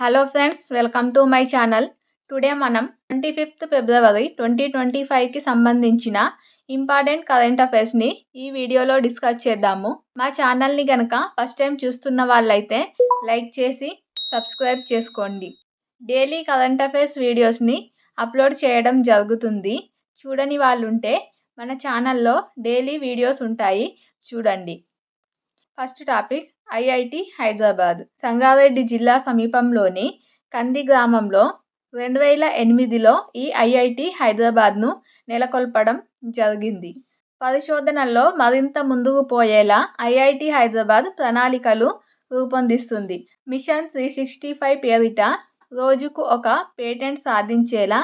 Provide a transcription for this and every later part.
Hello friends, welcome to my channel. Today మనం 25th ఫిబ్రవరి 2025కి సంబంధించిన important current అఫైర్స్ని ఈ వీడియోలో డిస్కస్ చేద్దాము. మా ఛానల్ని కనుక ఫస్ట్ టైం చూస్తున్న వాళ్ళైతే లైక్ చేసి సబ్స్క్రైబ్ చేసుకోండి. డైలీ కరెంట్ అఫైర్స్ వీడియోస్ని అప్లోడ్ చేయడం జరుగుతుంది. చూడని వాళ్ళు ఉంటే మన ఛానల్లో డైలీ వీడియోస్ ఉంటాయి, చూడండి. First topic IIT Hyderabad. Sangareddy జిల్లా సమీపంలోని కంది గ్రామంలో 2008లో ఈ ఐఐటి హైదరాబాద్ను నెలకొల్పడం జరిగింది. పరిశోధనల్లో మరింత ముందుకు పోయేలా ఐఐటి హైదరాబాద్ ప్రణాళికలు రూపొందిస్తుంది. మిషన్ 365 పేరిట రోజుకు ఒక పేటెంట్ సాధించేలా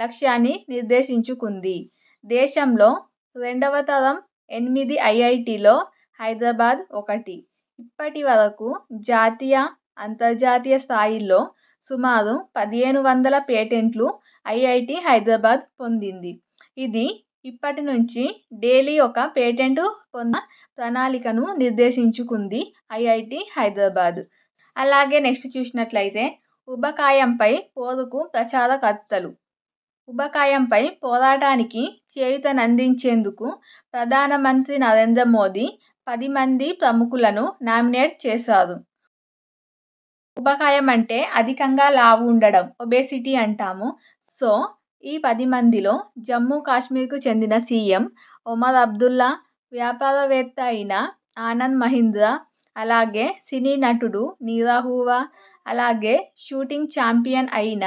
లక్ష్యాన్ని నిర్దేశించుకుంది. దేశంలో రెండవ తరం 8 ఐఐటిలో హైదరాబాద్ ఒకటి. ఇప్పటి వరకు జాతీయ, అంతర్జాతీయ స్థాయిల్లో సుమారు 1500 పేటెంట్లు ఐఐటి హైదరాబాద్ పొందింది. ఇది ఇప్పటి నుంచి డైలీ ఒక పేటెంట్ పొంద ప్రణాళికను నిర్దేశించుకుంది ఐఐటి హైదరాబాద్. అలాగే నెక్స్ట్ చూసినట్లయితే ఉబకాయంపై పోరుకు ప్రచారకర్తలు. ఉబకాయంపై పోరాటానికి చేయూతనందించేందుకు ప్రధానమంత్రి నరేంద్ర మోదీ 10 మంది ప్రముఖులను నామినేట్ చేశారు. ఉబకాయం అంటే అధికంగా లావు ఉండడం, ఒబేసిటీ అంటాము. సో ఈ 10 మందిలో జమ్మూ కాశ్మీర్కు చెందిన సీఎం ఒమర్ అబ్దుల్లా, వ్యాపారవేత్త అయిన ఆనంద్ మహీంద్ర, అలాగే సినీ నటుడు నీరహువా, అలాగే షూటింగ్ ఛాంపియన్ అయిన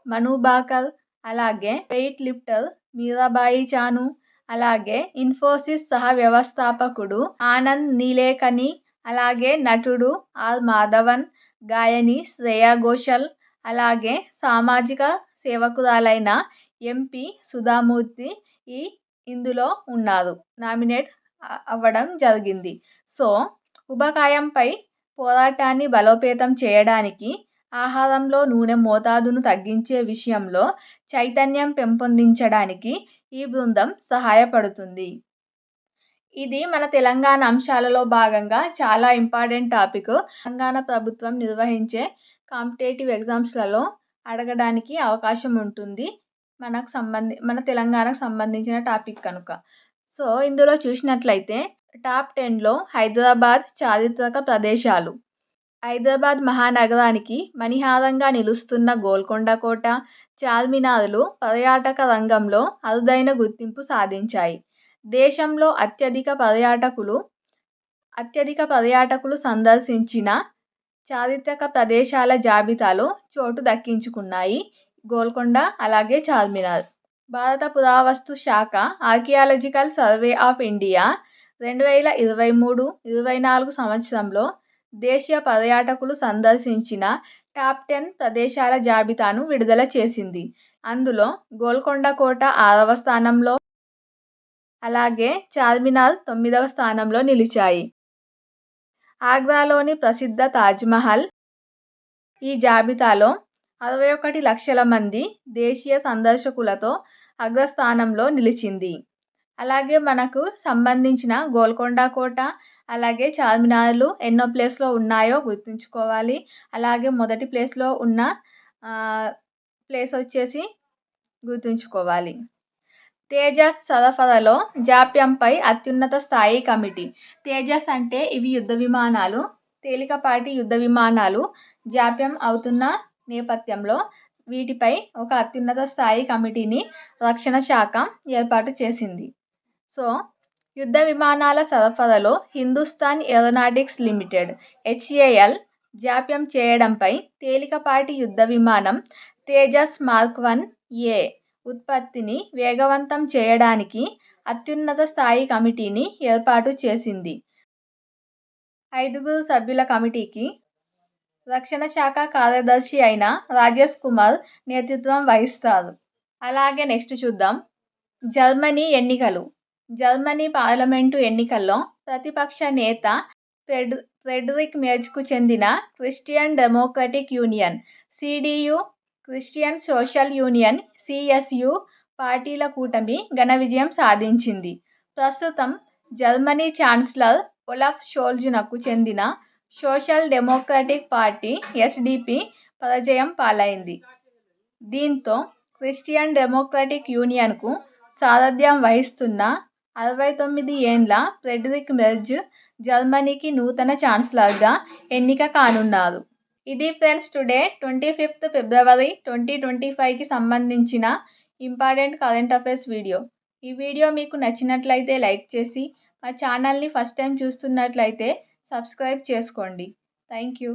మను భాకర్, అలాగే వెయిట్ లిఫ్టర్ మీరాబాయి చాను, అలాగే ఇన్ఫోసిస్ సహ వ్యవస్థాపకుడు ఆనంద్ నీలేకని, అలాగే నటుడు ఆర్ మాధవన్, గాయని శ్రేయా ఘోషల్, అలాగే సామాజిక సేవకురాలైన ఎంపీ సుధామూర్తి ఇందులో ఉన్నారు, నామినేట్ అవ్వడం జరిగింది. సో ఉబకాయంపై పోరాటాన్ని బలోపేతం చేయడానికి, ఆహారంలో నూనె మోతాదును తగ్గించే విషయంలో చైతన్యం పెంపొందించడానికి ఈ బృందం సహాయపడుతుంది. ఇది మన తెలంగాణ అంశాలలో భాగంగా చాలా ఇంపార్టెంట్ టాపిక్. తెలంగాణ ప్రభుత్వం నిర్వహించే కాంపిటేటివ్ ఎగ్జామ్స్లలో అడగడానికి అవకాశం ఉంటుంది, మన తెలంగాణకు సంబంధించిన టాపిక్ కనుక. సో ఇందులో చూసినట్లయితే టాప్ 10లో హైదరాబాద్ చారిత్రక ప్రదేశాలు. హైదరాబాద్ మహానగరానికి మణిహారంగా నిలుస్తున్న గోల్కొండ కోట, చార్మినార్లు పర్యాటక రంగంలో అరుదైన గుర్తింపు సాధించాయి. దేశంలో అత్యధిక పర్యాటకులు సందర్శించిన చారిత్రక ప్రదేశాల జాబితాలో చోటు దక్కించుకున్నాయి గోల్కొండ, అలాగే చార్మినార్. భారత పురావస్తు శాఖ ఆర్కియాలజికల్ సర్వే ఆఫ్ ఇండియా 2023-24 సంవత్సరంలో దేశీయ పర్యాటకులు సందర్శించిన టాప్ 10 ప్రదేశాల జాబితాను విడుదల చేసింది. అందులో గోల్కొండ కోట 6వ స్థానంలో, అలాగే చార్మినార్ 9వ స్థానంలో నిలిచాయి. ఆగ్రాలోని ప్రసిద్ధ తాజ్మహల్ ఈ జాబితాలో 61 లక్షల మంది దేశీయ సందర్శకులతో అగ్రస్థానంలో నిలిచింది. అలాగే మనకు సంబంధించిన గోల్కొండ కోట, అలాగే చార్మినార్లు ఎన్నో ప్లేస్లో ఉన్నాయో గుర్తుంచుకోవాలి. అలాగే మొదటి ప్లేస్లో ఉన్న ప్లేస్ వచ్చేసి గుర్తుంచుకోవాలి. తేజస్ సరఫరాలో జాప్యంపై అత్యున్నత స్థాయి కమిటీ. తేజస్ అంటే ఇవి యుద్ధ విమానాలు, తేలికపాటి యుద్ధ విమానాలు. జాప్యం అవుతున్న నేపథ్యంలో వీటిపై ఒక అత్యున్నత స్థాయి కమిటీని రక్షణ శాఖ ఏర్పాటు చేసింది. సో యుద్ధ విమానాల సరఫరాలో హిందుస్థాన్ ఏరోనాటిక్స్ లిమిటెడ్ HAL జాప్యం చేయడంపై తేలికపాటి యుద్ధ విమానం తేజస్ మార్క్ 1A ఉత్పత్తిని వేగవంతం చేయడానికి అత్యున్నత స్థాయి కమిటీని ఏర్పాటు చేసింది. 5 సభ్యుల కమిటీకి రక్షణ శాఖ కార్యదర్శి అయిన రాజేష్ కుమార్ నేతృత్వం వహిస్తారు. అలాగే నెక్స్ట్ చూద్దాం. జర్మనీ ఎన్నికలు. జర్మనీ పార్లమెంటు ఎన్నికల్లో ప్రతిపక్ష నేత ఫ్రెడరిక్ మెర్జ్కు చెందిన Christian democratic union CDU, Christian social union CSU పార్టీల కూటమి ఘన విజయం సాధించింది. ప్రస్తుతం జర్మనీ ఛాన్సలర్ ఒలాఫ్ షోల్జ్నకు చెందిన సోషల్ డెమోక్రటిక్ పార్టీ SDP పరాజయం పాలైంది. దీంతో క్రిస్టియన్ డెమోక్రటిక్ యూనియన్కు సారథ్యం వహిస్తున్న 69 ఏండ్ల ఫ్రెడరిక్ మెర్జ్ జర్మనీకి నూతన ఛాన్సలర్గా ఎన్నిక కానున్నారు. ఇది ఫ్రెండ్స్ టుడే 25th February 2025కి సంబంధించిన ఇంపార్టెంట్ కరెంట్ అఫైర్స్ వీడియో. ఈ వీడియో మీకు నచ్చినట్లయితే లైక్ చేసి మా ఛానల్ని ఫస్ట్ టైం చూస్తున్నట్లయితే సబ్స్క్రైబ్ చేసుకోండి. Thank you.